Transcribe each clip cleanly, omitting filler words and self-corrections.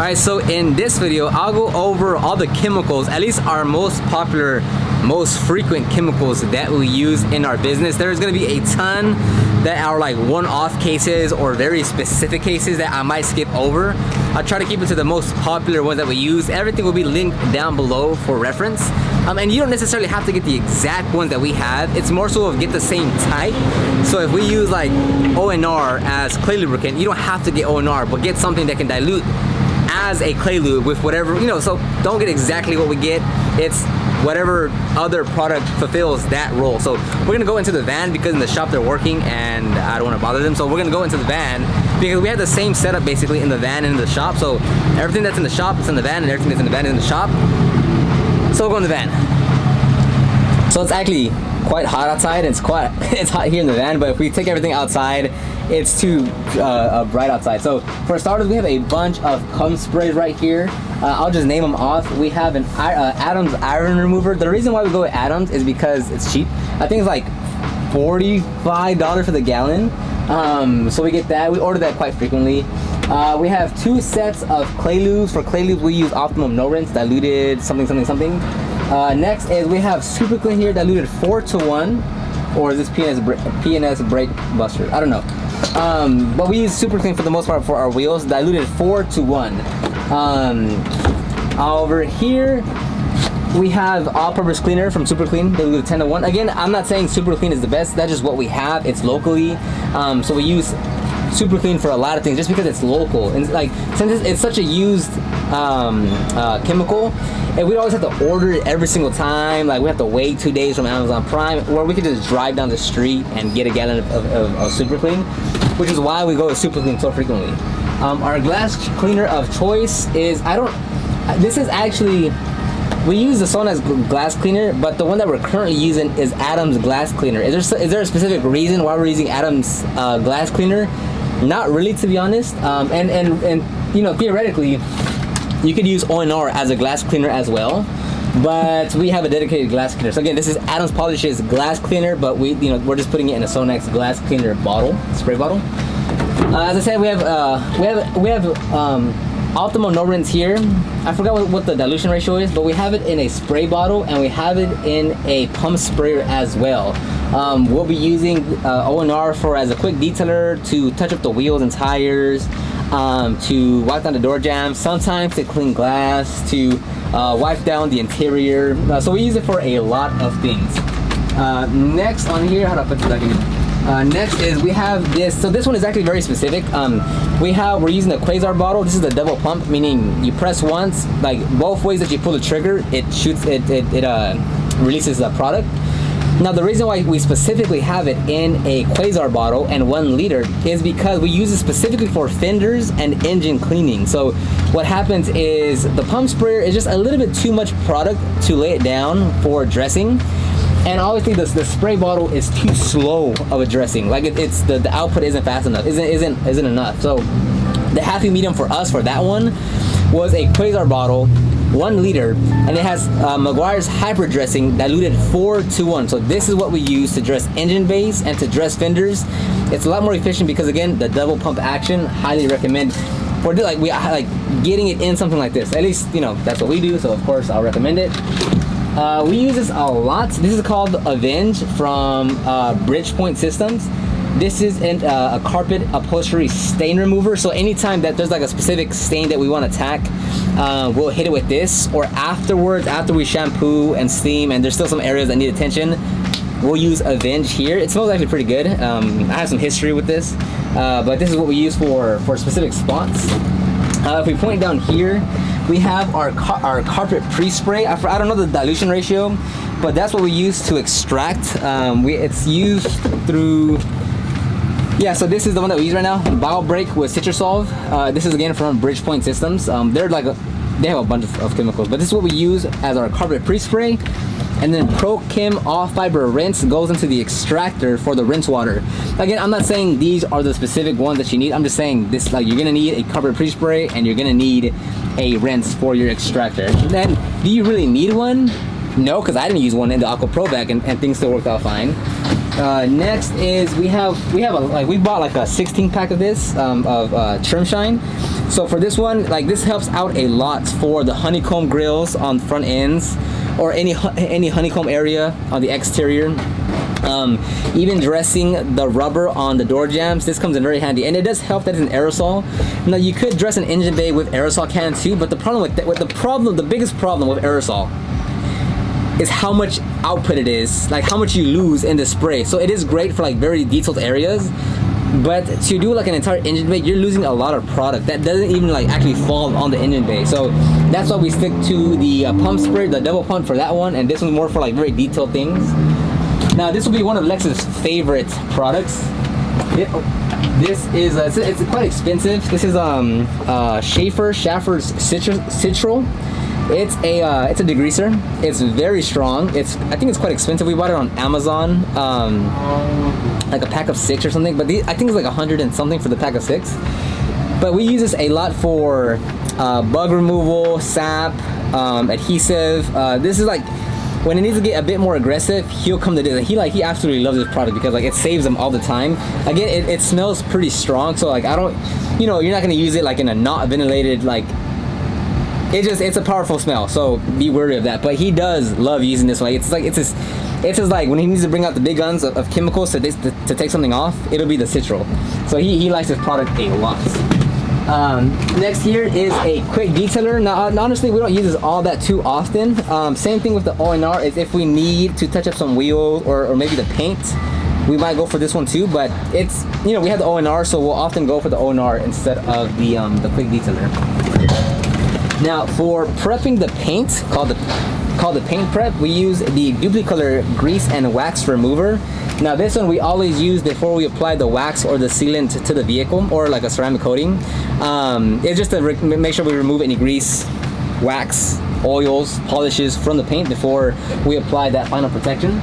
Alright, so in this video, I'll go over all the chemicals, at least our most popular, most frequent chemicals that we use in our business. There's going to be a ton that are like one-off cases or very specific cases that I might skip over. I'll try to keep it to the most popular ones that we use. Everything will be linked down below for reference. And you don't necessarily have to get the exact ones that we have. It's more so of get the same type. So if we use like ONR as clay lubricant, you don't have to get ONR, but get something that can dilute as a clay lube with whatever, you know, so don't get exactly what we get. It's whatever other product fulfills that role. So we're gonna go into the van because in the shop they're working and I don't wanna bother them. So we're gonna go into the van because we have the same setup basically in the van and in the shop. So everything that's in the shop is in the van and everything that's in the van is in the shop. So we'll go in the van. So it's actually quite hot outside. It's hot here in the van, but if we take everything outside, it's too bright outside. So for starters, we have a bunch of cum sprays right here. I'll just name them off. We have an Adams iron remover. The reason why we go with Adams is because it's cheap. I think it's like $45 for the gallon. So we get that. We order that quite frequently. We have 2 sets of clay lubes. For clay lubes, we use Optimum No Rinse, diluted something. Next is we have Super Clean here, diluted 4:1, or is this PNS Brake Buster? I don't know. But we use Super Clean for the most part for our wheels, diluted 4:1. Over here, we have all-purpose cleaner from Super Clean, diluted 10:1. Again, I'm not saying Super Clean is the best. That's just what we have. It's locally, so we use Super Clean for a lot of things just because it's local. And like since it's such a used chemical, and we always have to order it every single time. Like we have to wait 2 days from Amazon Prime, or we could just drive down the street and get a gallon of Super Clean, which is why we go with Super Clean so frequently. Our glass cleaner of choice is we use the Sona's glass cleaner, but the one that we're currently using is Adams glass cleaner. Is there a specific reason why we're using Adams glass cleaner? Not really, to be honest. And you know, theoretically, you could use ONR as a glass cleaner as well, but we have a dedicated glass cleaner. So again, this is Adams Polish's glass cleaner, but we're just putting it in a Sonax glass cleaner bottle, spray bottle. As I said, we have Optimal No Rinse here. I forgot what the dilution ratio is, but we have it in a spray bottle and we have it in a pump sprayer as well. We'll be using ONR as a quick detailer to touch up the wheels and tires, to wipe down the door jambs, sometimes to clean glass, to wipe down the interior. So we use it for a lot of things. Next on here, how do I put this again? Next is we have this. So this one is actually very specific. We're using the Quasar bottle. This is the double pump, meaning you press once, like both ways that you pull the trigger, it releases the product. Now the reason why we specifically have it in a Quasar bottle and 1 liter is because we use it specifically for fenders and engine cleaning. So what happens is the pump sprayer is just a little bit too much product to lay it down for dressing. And obviously the spray bottle is too slow of a dressing. Like it's the output isn't fast enough, isn't enough. So the happy medium for us for that one was a Quasar bottle, 1 liter, and it has Meguiar's Hyper Dressing diluted 4:1. So this is what we use to dress engine bays and to dress fenders. It's a lot more efficient because again, the double pump action. Highly recommend for getting it in something like this. At least that's what we do. So of course I'll recommend it. We use this a lot. This is called Avenge from Bridgepoint Systems. This is a carpet upholstery stain remover. So anytime that there's like a specific stain that we want to attack, we'll hit it with this, or afterwards, after we shampoo and steam and there's still some areas that need attention, we'll use Avenge here. It smells actually pretty good. I have some history with this, but this is what we use for specific spots. If we point down here, we have our carpet pre-spray. I don't know the dilution ratio, but that's what we use to extract. It's used through, so this is the one that we use right now, Bile Break with Citrusolve. This is again from Bridgepoint Systems. They have a bunch of chemicals, but this is what we use as our carpet pre-spray. And then Pro Chem All Fiber Rinse goes into the extractor for the rinse water. Again, I'm not saying these are the specific ones that you need. I'm just saying this, like, you're gonna need a carpet pre-spray and you're gonna need a rinse for your extractor. Then, do you really need one? No, because I didn't use one in the Aqua Pro bag and things still worked out fine. Next is we bought like a 16 pack of this of trim shine. So for this one, like this helps out a lot for the honeycomb grills on front ends or any honeycomb area on the exterior. Even dressing the rubber on the door jambs, this comes in very handy, and it does help that it's an aerosol. Now you could dress an engine bay with aerosol can too, but the problem with the biggest problem with aerosol is how much output it is, like how much you lose in the spray. So it is great for like very detailed areas, but to do like an entire engine bay, you're losing a lot of product that doesn't even like actually fall on the engine bay. So that's why we stick to the pump spray, the double pump for that one, and this one's more for like very detailed things. Now this will be one of Lex's favorite products. This is it's quite expensive. This is Schaffer's Citral. It's a degreaser. It's very strong. I think it's quite expensive. We bought it on Amazon, like a pack of 6 or something. But I think it's like 100 and something for the pack of 6. But we use this a lot for bug removal, sap, adhesive. This is like when it needs to get a bit more aggressive, he'll come to this. He absolutely loves this product because like it saves him all the time. Again, it smells pretty strong. So like I don't, you're not gonna use it like in a not ventilated like. It's a powerful smell, so be wary of that. But he does love using this one. It's just like when he needs to bring out the big guns of chemicals to take something off, it'll be the Citral. So he likes this product a lot. Next here is a quick detailer. Now honestly, we don't use this all that too often. Same thing with the O&R is if we need to touch up some wheels or maybe the paint, we might go for this one too. But it's we have the O&R, so we'll often go for the O&R instead of the quick detailer. Now for prepping the paint, called the paint prep, we use the Duplicolor grease and wax remover. Now this one we always use before we apply the wax or the sealant to the vehicle or like a ceramic coating. It's just to make sure we remove any grease, wax, oils, polishes from the paint before we apply that final protection.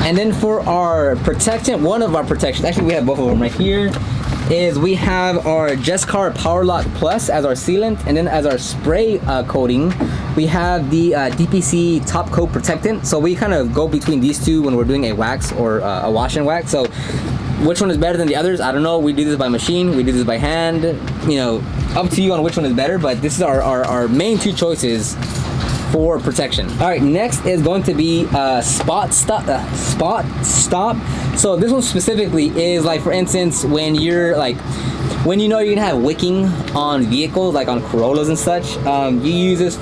And then for our protectant, one of our protections, actually we have both of them right here, is we have our Jescar Power Lock Plus as our sealant, and then as our spray coating, we have the DPC Top Coat Protectant. So we kind of go between these two when we're doing a wax or a wash and wax. So which one is better than the others? I don't know. We do this by machine, we do this by hand. Up to you on which one is better, but this is our main two choices for protection. All right, next is going to be spot stop. So this one specifically is like, for instance, when you're gonna have wicking on vehicles, like on Corollas and such, you use this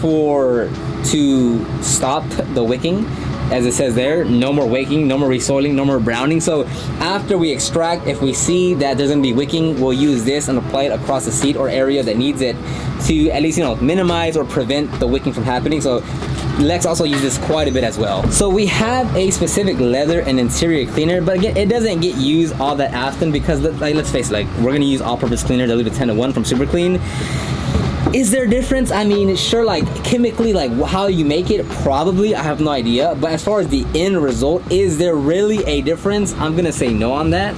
to stop the wicking. As it says there, no more wicking, no more resoiling, no more browning. So after we extract, if we see that there's gonna be wicking, we'll use this and apply it across the seat or area that needs it to at least minimize or prevent the wicking from happening. So Lex also uses this quite a bit as well. So we have a specific leather and interior cleaner, but again, it doesn't get used all that often because let's face it, we're gonna use all-purpose cleaner diluted 10-to-1 from Super Clean. Is there a difference? I mean, sure, chemically, how you make it, probably, I have no idea. But as far as the end result, is there really a difference? I'm gonna say no on that.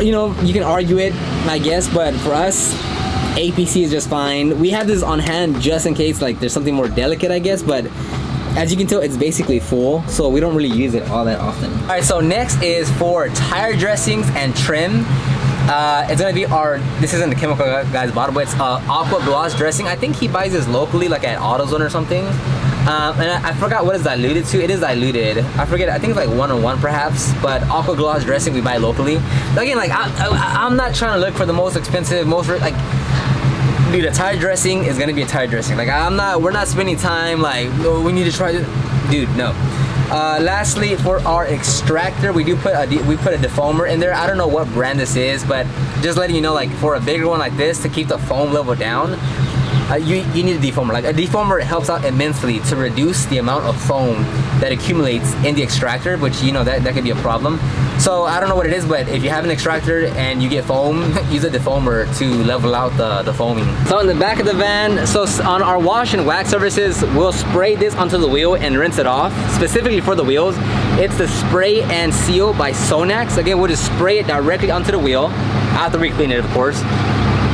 You can argue it, I guess, but for us, APC is just fine. We have this on hand just in case there's something more delicate, I guess, but as you can tell, it's basically full, so we don't really use it all that often. All right, so next is for tire dressings and trim. It's gonna be this isn't the chemical guy's bottle, but it's Aqua Bloss dressing. I think he buys this locally, like at AutoZone or something. And I forgot what it's diluted to. It is diluted. I forget. I think it's like 101 perhaps. But Aqua Gloss dressing we buy locally. Again, I'm not trying to look for the most expensive, dude, a tire dressing is gonna be a tire dressing. We're not spending time we need to try this. Dude, no. Lastly, for our extractor, we put a defoamer in there. I don't know what brand this is, but just letting you know, for a bigger one like this, to keep the foam level down, you need a defoamer. A defoamer helps out immensely to reduce the amount of foam that accumulates in the extractor, which that could be a problem. So I don't know what it is, but if you have an extractor and you get foam, use a defoamer to level out the foaming. So in the back of the van, so on our wash and wax services, we'll spray this onto the wheel and rinse it off. Specifically for the wheels, it's the Spray and Seal by Sonax. Again, we'll just spray it directly onto the wheel after we clean it, of course.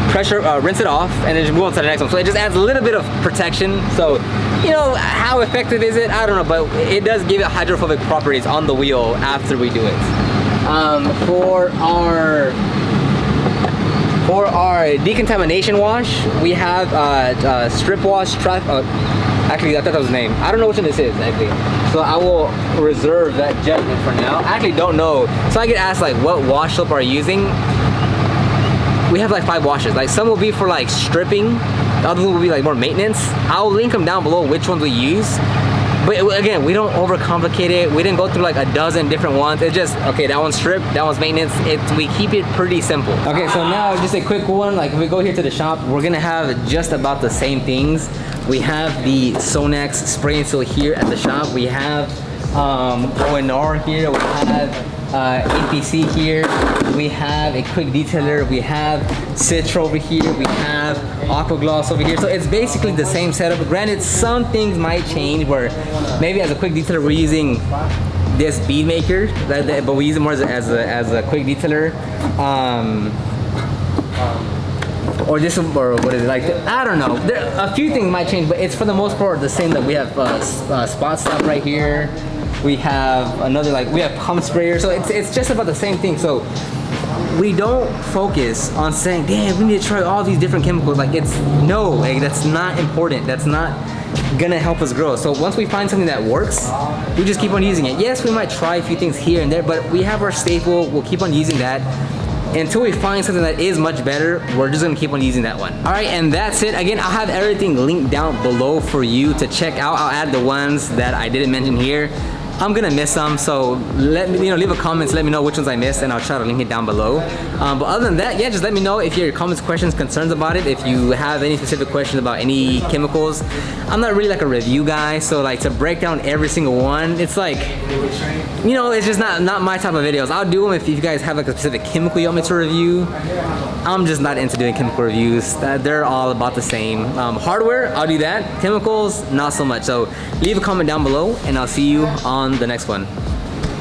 pressure, rinse it off, and then just move on to the next one. So it just adds a little bit of protection. So, you know, how effective is it? I don't know, but it does give it hydrophobic properties on the wheel after we do it. For our decontamination wash, we have strip wash, actually I thought that was the name. I don't know which one this is actually. So I will reserve that judgment for now. I actually don't know. So I get asked like what wash soap are you using? We have like 5 washes. Like some will be for like stripping, the other will be like more maintenance. I'll link them down below which ones we use. But again, we don't overcomplicate it. We didn't go through like a dozen different ones. It's just, okay, that one's strip, that one's maintenance. We keep it pretty simple. Okay, so now just a quick one. Like if we go here to the shop, we're gonna have just about the same things. We have the Sonax spray and seal here at the shop. We have ONR here. We have APC here. We have a quick detailer. We have Citra over here. We have Aqua Gloss over here. So it's basically the same setup. Granted, some things might change where maybe as a quick detailer we're using this bead maker, but we use it more as a quick detailer. Or this, or what is it like? I don't know. A few things might change, but it's for the most part the same. That we have spot stop right here. We have another we have pump sprayer. So it's just about the same thing. So we don't focus on saying, damn, we need to try all these different chemicals. Like that's not important. That's not gonna help us grow. So once we find something that works, we just keep on using it. Yes, we might try a few things here and there, but we have our staple. We'll keep on using that until we find something that is much better. We're just gonna keep on using that one. All right, and that's it. Again, I'll have everything linked down below for you to check out. I'll add the ones that I didn't mention here. I'm gonna miss some, so let me, leave a comment to let me know which ones I missed, and I'll try to link it down below. But other than that, yeah, just let me know if you have comments, questions, concerns about it. If you have any specific questions about any chemicals, I'm not really like a review guy, so like to break down every single one, it's like, it's just not my type of videos. I'll do them if you guys have like a specific chemical you want me to review. I'm just not into doing chemical reviews. They're all about the same. Hardware, I'll do that. Chemicals, not so much. So leave a comment down below, and I'll see you on the next one.